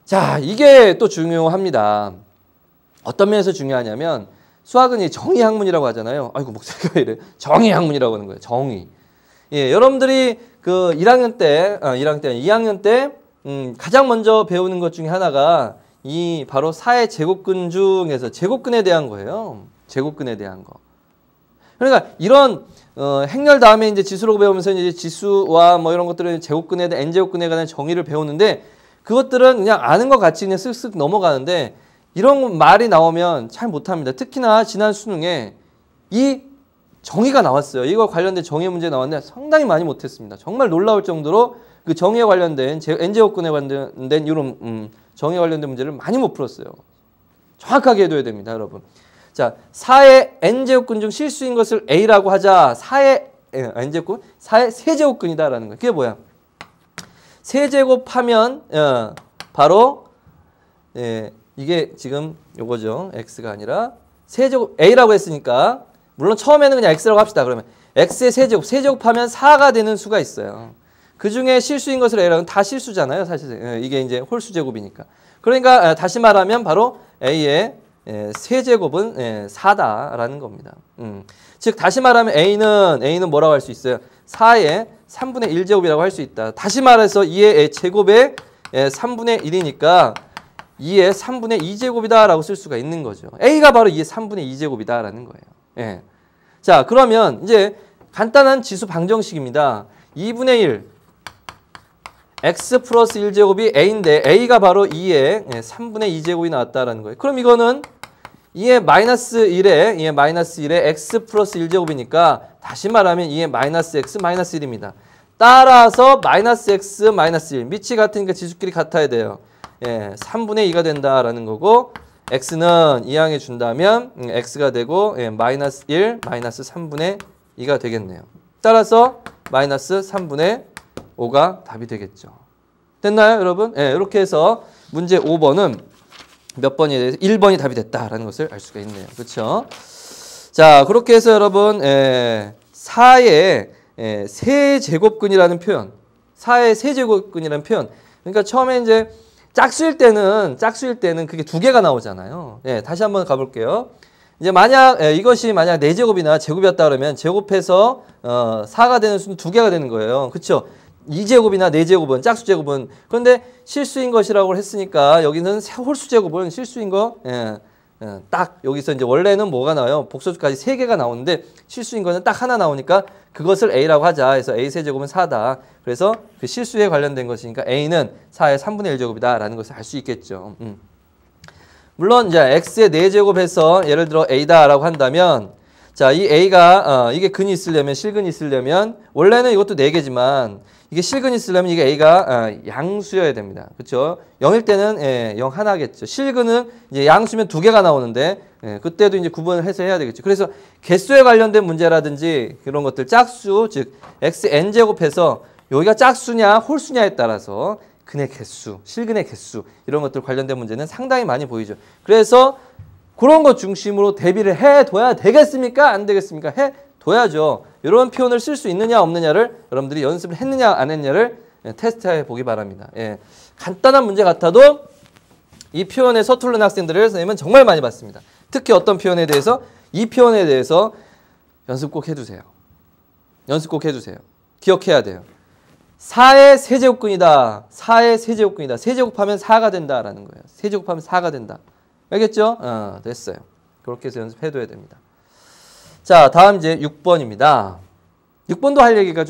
자, 이게 또 중요합니다. 어떤 면에서 중요하냐면 수학은 이 정의학문이라고 하잖아요. 아이고 목소리가 왜 이래? 정의학문이라고 하는 거예요. 정의. 예, 여러분들이 그 2학년 때 가장 먼저 배우는 것 중에 하나가 이 바로 사의 제곱근 중에서 제곱근에 대한 거예요. 제곱근에 대한 거. 그러니까 이런 행렬 다음에 이제 지수로 배우면서 이제 지수와 뭐 이런 것들은 제곱근에 대한 n제곱근에 관한 정의를 배우는데 그것들은 그냥 아는 것 같이 그냥 쓱쓱 넘어가는데 이런 말이 나오면 잘 못합니다. 특히나 지난 수능에 이 정의가 나왔어요. 이거 관련된 정의 문제 나왔는데 상당히 많이 못했습니다. 정말 놀라울 정도로 그 정의에 관련된 n제곱근에 관련된 이런 정의에 관련된 문제를 많이 못 풀었어요. 정확하게 해둬야 됩니다, 여러분. 자, 4의 n제곱근 중 실수인 것을 A라고 하자. 4의 n제곱근, 4의 세제곱근이다라는 거예요. 그게 뭐야? 세제곱하면 바로 이게 지금 요거죠. x가 아니라 세제곱 A라고 했으니까 물론 처음에는 그냥 x라고 합시다. 그러면 x의 세제곱, 세제곱하면 4가 되는 수가 있어요. 그 중에 실수인 것을 A라고 하면 다 실수잖아요. 사실 이게 이제 홀수제곱이니까. 그러니까 다시 말하면 바로 A의 세제곱은 4다라는 겁니다. 즉 다시 말하면 A는 뭐라고 할 수 있어요? 4의 3분의 1제곱이라고 할 수 있다. 다시 말해서 2의 제곱의 3분의 1이니까 2의 3분의 2제곱이다라고 쓸 수가 있는 거죠. A가 바로 2의 3분의 2제곱이다라는 거예요. 예. 자, 그러면 이제 간단한 지수 방정식입니다. 2분의 1 x 플러스 1제곱이 A인데 A가 바로 2의 3분의 2제곱이 나왔다라는 거예요. 그럼 이거는 2의 마이너스 1에 x 플러스 1제곱이니까 다시 말하면 2의 마이너스 x 마이너스 1입니다. 따라서 마이너스 x 마이너스 1 밑이 같으니까 지수끼리 같아야 돼요. 3분의 2가 된다라는 거고 x는 이항해 준다면 x가 되고 마이너스 1 마이너스 3분의 2가 되겠네요. 따라서 마이너스 3분의 5가 답이 되겠죠. 됐나요, 여러분? 이렇게 해서 문제 5번은 몇 번이 돼서 1번이 답이 됐다라는 것을 알 수가 있네요. 그렇죠? 자, 그렇게 해서 여러분 4의 세제곱근이라는 표현, 4의 세제곱근이라는 표현. 그러니까 처음에 이제 짝수일 때는 그게 두 개가 나오잖아요. 다시 한번 가볼게요. 이제 만약 이것이 만약 4제곱이나 제곱이었다 그러면 제곱해서 4가 되는 수는 두 개가 되는 거예요. 그렇죠? 2제곱이나 4제곱은 짝수 제곱은 그런데 실수인 것이라고 했으니까 여기는 홀수 제곱은 실수인 거 딱 여기서 이제 원래는 뭐가 나와요? 복소수까지 3개가 나오는데 실수인 거는 딱 하나 나오니까 그것을 A라고 하자. 그래서 A 세제곱은 4다. 그래서 그 실수에 관련된 것이니까 A는 4의 3분의 1제곱이다라는 것을 알 수 있겠죠. 물론 이제 X의 4제곱해서 예를 들어 A다라고 한다면 자, 이 A가 이게 근이 있으려면 실근이 있으려면 원래는 이것도 4개지만 이게 실근이 있으려면 이게 A가 양수여야 됩니다. 그렇죠? 0일 때는 0 하나겠죠. 실근은 이제 양수면 2개가 나오는데 그때도 이제 구분을 해서 해야 되겠죠. 그래서 개수에 관련된 문제라든지 그런 것들 짝수 즉 xn제곱해서 여기가 짝수냐 홀수냐에 따라서 근의 개수, 실근의 개수 이런 것들 관련된 문제는 상당히 많이 보이죠. 그래서 그런 것 중심으로 대비를 해둬야 되겠습니까? 안 되겠습니까? 해둬야죠. 이런 표현을 쓸 수 있느냐 없느냐를 여러분들이 연습을 했느냐 안 했느냐를 테스트해 보기 바랍니다. 간단한 문제 같아도 이 표현에 서투른 학생들을 선생님은 정말 많이 봤습니다. 특히 어떤 표현에 대해서 이 표현에 대해서 연습 꼭 해두세요. 연습 꼭 해두세요. 기억해야 돼요. 4의 세제곱근이다. 4의 세제곱근이다. 세제곱하면 4가 된다라는 거예요. 세제곱하면 4가 된다. 알겠죠? 됐어요. 그렇게 해서 연습해둬야 됩니다. 자, 다음 이제 6번입니다. 6번도 할 얘기가 좀